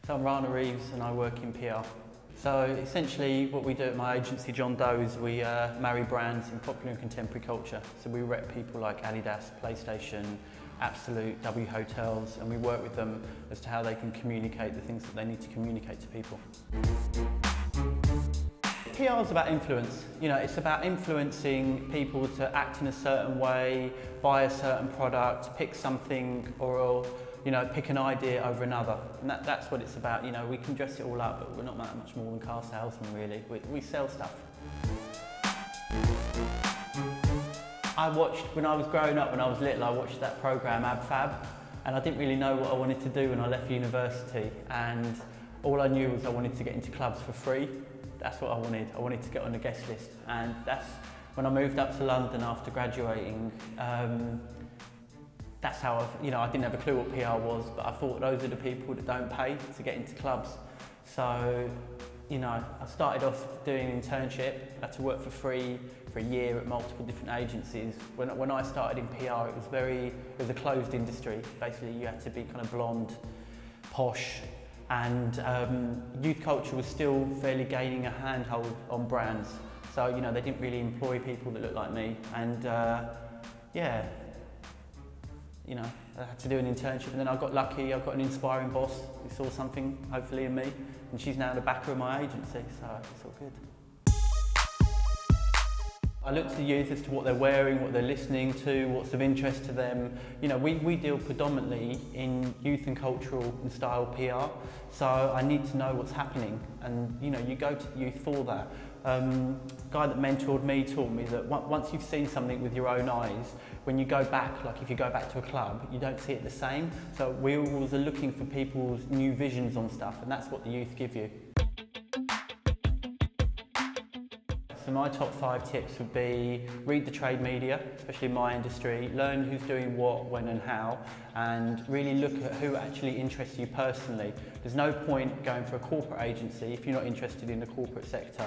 So I'm Rana Reeves and I work in PR. So essentially what we do at my agency John Doe is we marry brands in popular and contemporary culture. So we rep people like Adidas, PlayStation, ABSOLUT, W Hotels, and we work with them as to how they can communicate the things that they need to communicate to people. PR is about influence. You know, it's about influencing people to act in a certain way, buy a certain product, pick something, or pick an idea over another. And that's what it's about. You know, we can dress it all up, but we're not that much more than car salesmen, really. We sell stuff. I watched, when I was growing up, when I was little, I watched that programme ABFAB, and I didn't really know what I wanted to do when I left university. And all I knew was I wanted to get into clubs for free. That's what I wanted. I wanted to get on the guest list. And that's when I moved up to London after graduating. That's how I didn't have a clue what PR was, but I thought those are the people that don't pay to get into clubs. So, I started off doing an internship. I had to work for free for a year at multiple different agencies. When I started in PR, it was a closed industry. Basically, you had to be kind of blonde, posh, and youth culture was still fairly gaining a handhold on brands. So, they didn't really employ people that looked like me. And I had to do an internship, and then I got lucky. I got an inspiring boss who saw something, hopefully, in me, and she's now the backer of my agency, so it's all good. I look to the youth as to what they're wearing, what they're listening to, what's of interest to them. We deal predominantly in youth and cultural and style PR, so I need to know what's happening, and you go to the youth for that. The guy that mentored me taught me that once you've seen something with your own eyes, when you go back, like if you go back to a club, you don't see it the same. So we always are looking for people's new visions on stuff, and that's what the youth give you. So my top 5 tips would be read the trade media, especially in my industry, learn who's doing what, when and how, and really look at who actually interests you personally. There's no point going for a corporate agency if you're not interested in the corporate sector.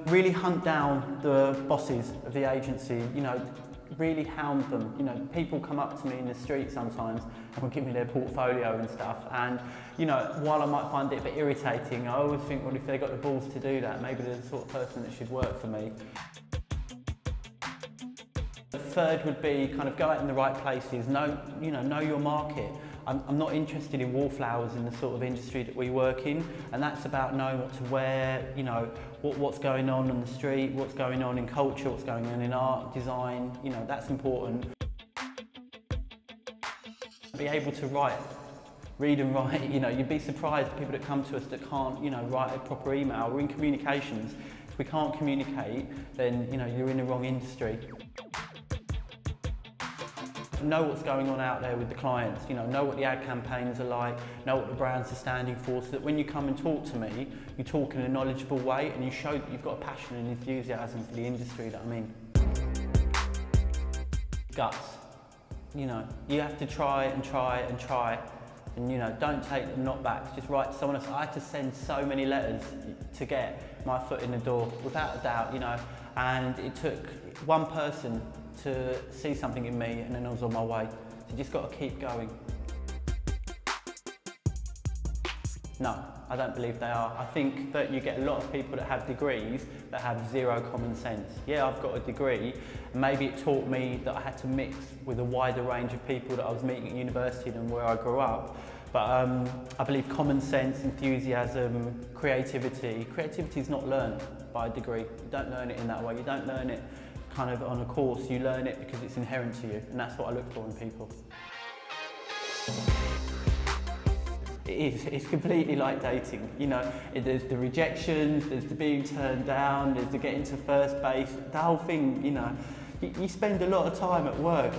Really hunt down the bosses of the agency, really hound them. People come up to me in the street sometimes and will give me their portfolio and stuff, and while I might find it a bit irritating, I always think, well, if they've got the balls to do that, maybe they're the sort of person that should work for me. The third would be kind of go out in the right places, know your market. I'm not interested in wallflowers in the sort of industry that we work in, and that's about knowing what to wear, what's going on the street, what's going on in culture, what's going on in art, design, that's important. Be able to write, read and write, you'd be surprised people that come to us that can't, write a proper email. We're in communications. If we can't communicate, then, you're in the wrong industry. Know what's going on out there with the clients, know what the ad campaigns are like, know what the brands are standing for, so that when you come and talk to me, you talk in a knowledgeable way and you show that you've got a passion and enthusiasm for the industry that I'm in. Guts. You have to try and try and try, and don't take the knockbacks, just write to someone else. I had to send so many letters to get my foot in the door, without a doubt, and it took one person to see something in me, and then I was on my way. So you just got to keep going. No, I don't believe they are. I think that you get a lot of people that have degrees that have zero common sense. Yeah, I've got a degree, and maybe it taught me that I had to mix with a wider range of people that I was meeting at university than where I grew up. But I believe common sense, enthusiasm, creativity. Creativity is not learned by a degree. You don't learn it in that way. You don't learn it kind of on a course. You learn it because it's inherent to you, and that's what I look for in people. It's completely like dating, there's the rejections, there's the being turned down, there's the getting to first base, the whole thing, you spend a lot of time at work,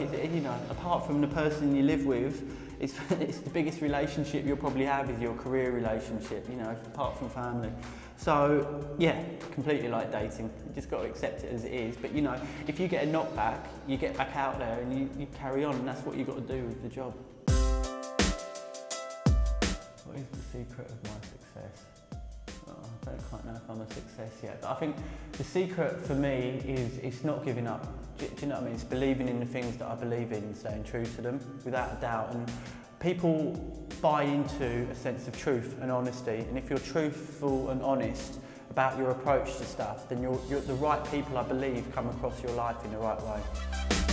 apart from the person you live with, it's the biggest relationship you'll probably have is your career relationship, apart from family. So, yeah, completely like dating. You just got to accept it as it is. But, if you get a knockback, you get back out there and you carry on, and that's what you've got to do with the job. What is the secret of my success? I don't quite know if I'm a success yet, but I think the secret for me is it's not giving up. Do you know what I mean? It's believing in the things that I believe in and staying true to them without a doubt. And People buy into a sense of truth and honesty, and if you're truthful and honest about your approach to stuff, then the right people, I believe, come across your life in the right way.